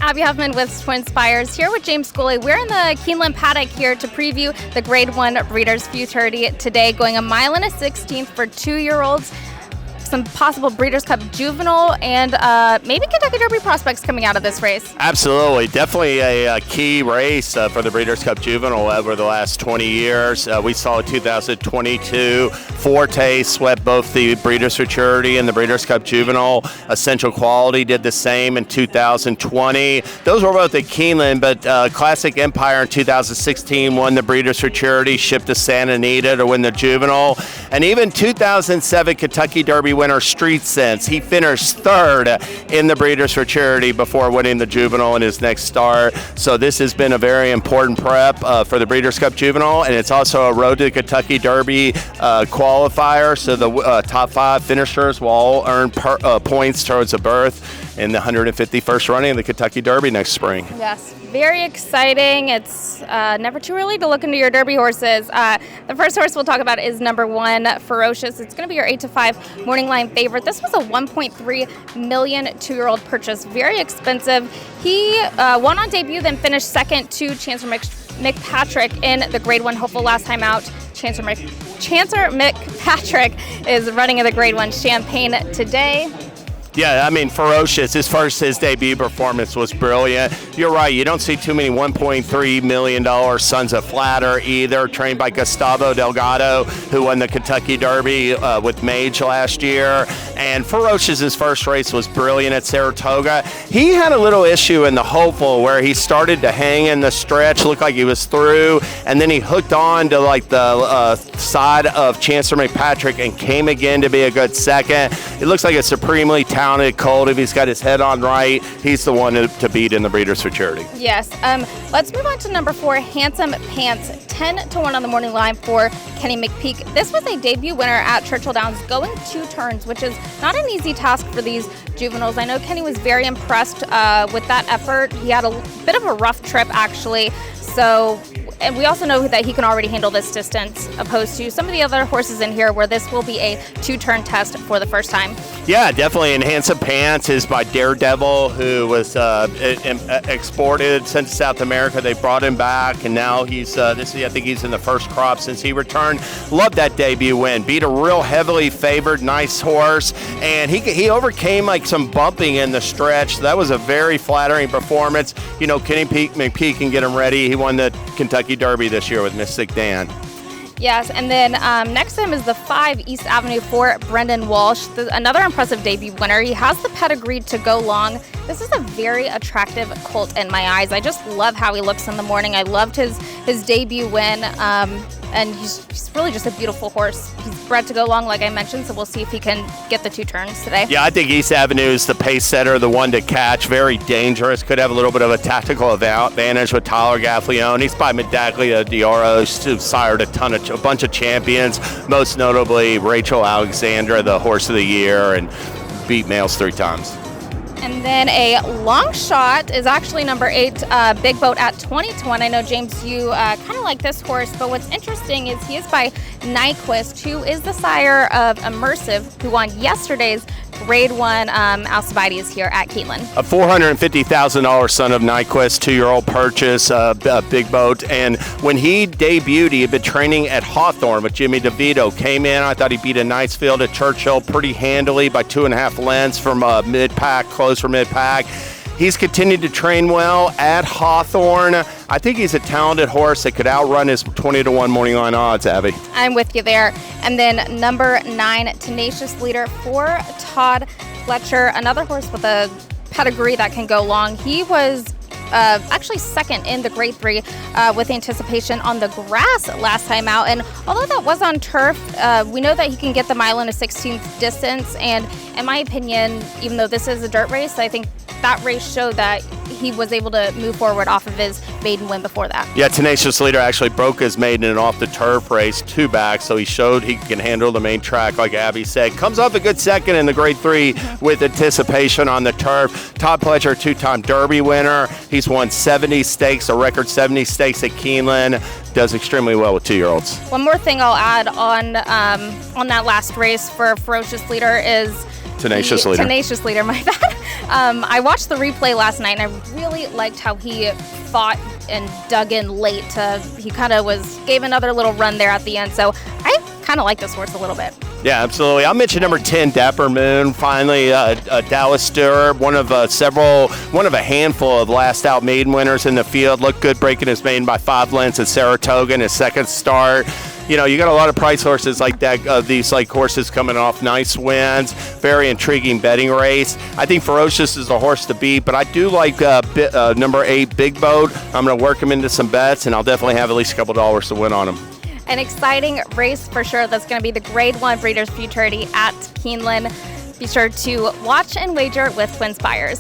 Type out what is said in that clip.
Abby Huffman with Twin Spires here with James Scully. We're in the Keeneland paddock here to preview the Grade 1 Breeders Futurity today, going 1 1/16 miles for 2-year-olds. Some possible Breeders' Cup Juvenile and maybe Kentucky Derby prospects coming out of this race. Absolutely. Definitely a key race for the Breeders' Cup Juvenile over the last 20 years. We saw 2022 Forte swept both the Breeders' Futurity and the Breeders' Cup Juvenile. Essential Quality did the same in 2020. Those were both at Keeneland, but Classic Empire in 2016 won the Breeders' Futurity, shipped to Santa Anita to win the Juvenile. And even 2007 Kentucky Derby winner Street Sense, he finished third in the Breeders' Futurity before winning the Juvenile in his next start. So this has been a very important prep for the Breeders' Cup Juvenile, and it's also a Road to the Kentucky Derby qualifier. So the top 5 finishers will all earn points towards a berth in the 151st running of the Kentucky Derby next spring. Yes, very exciting. It's never too early to look into your Derby horses. The first horse we'll talk about is number 1, Ferocious. It's going to be your 8 to 5 morning line favorite. This was a $1.3 million 2-year-old purchase. Very expensive. He won on debut, then finished second to Chancellor McPatrick in the Grade 1 hopeful last time out. Chancellor McPatrick is running in the Grade 1 Champaign today. Yeah, I mean, Ferocious, his debut performance was brilliant. You're right, you don't see too many $1.3 million Sons of Flatter either, trained by Gustavo Delgado, who won the Kentucky Derby with Mage last year. And Ferocious's first race was brilliant at Saratoga. He had a little issue in the hopeful where he started to hang in the stretch, looked like he was through, and then he hooked on to like the side of Chancellor McPatrick and came again to be a good second. It looks like a supremely talented colt. If he's got his head on right, he's the one to beat in the Breeders' Futurity. Yes. Let's move on to number 4, Handsome Pants. 10 to 1 on the morning line for Kenny McPeak. This was a debut winner at Churchill Downs, going 2 turns, which is not an easy task for these juveniles. I know Kenny was very impressed with that effort. He had a bit of a rough trip, actually. So, and we also know that he can already handle this distance, opposed to some of the other horses in here where this will be a 2-turn test for the first time. Yeah, definitely. And Handsome Pants is by Daredevil, who was exported, sent to South America. They brought him back, and now he's I think he's in the first crop since he returned. Loved that debut win. Beat a real heavily favored, nice horse, and he overcame like some bumping in the stretch. So that was a very flattering performance. You know, Kenny McPeak can get him ready. He won the Kentucky Derby this year with Mystic Dan. Yes, and then next to him is the 5 East Avenue for Brendan Walsh, another impressive debut winner. He has the pedigree to go long. This is a very attractive colt in my eyes. I just love how he looks in the morning. I loved his debut win, and he's really just a beautiful horse. He's bred to go long, like I mentioned, so we'll see if he can get the 2 turns today. Yeah, I think East Avenue is the pace setter, the one to catch. Very dangerous. Could have a little bit of a tactical advantage with Tyler Gaffleone. He's by Medaglia D'Oro, who sired a bunch of champions, most notably Rachel Alexandra, the horse of the year, and beat males 3 times. And then a long shot is actually number 8, Big Boat at 20 to 1. I know, James, you kind of like this horse, but what's interesting is he is by Nyquist, who is the sire of Immersive, who won yesterday's Grade 1 Alcibiades here at Keeneland. A $450,000 son of Nyquist, 2-year-old purchase, Big Boat. And when he debuted, he had been training at Hawthorne with Jimmy DeVito. Came in, I thought he beat a nice field at Churchill pretty handily by 2.5 lengths from mid-pack, close for mid-pack. He's continued to train well at Hawthorne. I think he's a talented horse that could outrun his 20 to 1 morning line odds, Abby. I'm with you there. And then number 9, Tenacious Leader for Todd Fletcher, another horse with a pedigree that can go long. He was actually second in the Grade 3 with Anticipation on the grass last time out. And although that was on turf, we know that he can get the 1 1/16 distance. And in my opinion, even though this is a dirt race, I think that race showed that he was able to move forward off of his maiden win before that. Yeah, Tenacious Leader actually broke his maiden in off the turf race 2 back, so he showed he can handle the main track, like Abby said. Comes off a good second in the Grade 3 with Anticipation on the turf. Todd Fletcher, 2-time Derby winner. He's won 70 stakes, a record 70 stakes at Keeneland. Does extremely well with 2-year-olds. One more thing I'll add on that last race for Ferocious Leader is Tenacious Leader. Tenacious Leader, my bad. I watched the replay last night, and I really liked how he fought and dug in late. He kind of gave another little run there at the end. So I kind of like this horse a little bit. Yeah, absolutely. I'll mention number 10, Dapper Moon. Finally, Dallas Stewart, one of a handful of last out maiden winners in the field. Looked good breaking his maiden by 5 lengths at Saratoga in his second start. You know, you got a lot of price horses like that, these like horses coming off nice wins. Very intriguing betting race. I think Ferocious is a horse to beat, but I do like number 8, Big Boat. I'm going to work him into some bets, and I'll definitely have at least a couple dollars to win on him. An exciting race for sure. That's going to be the Grade 1 Breeders' Futurity at Keeneland. Be sure to watch and wager with Twin Spires.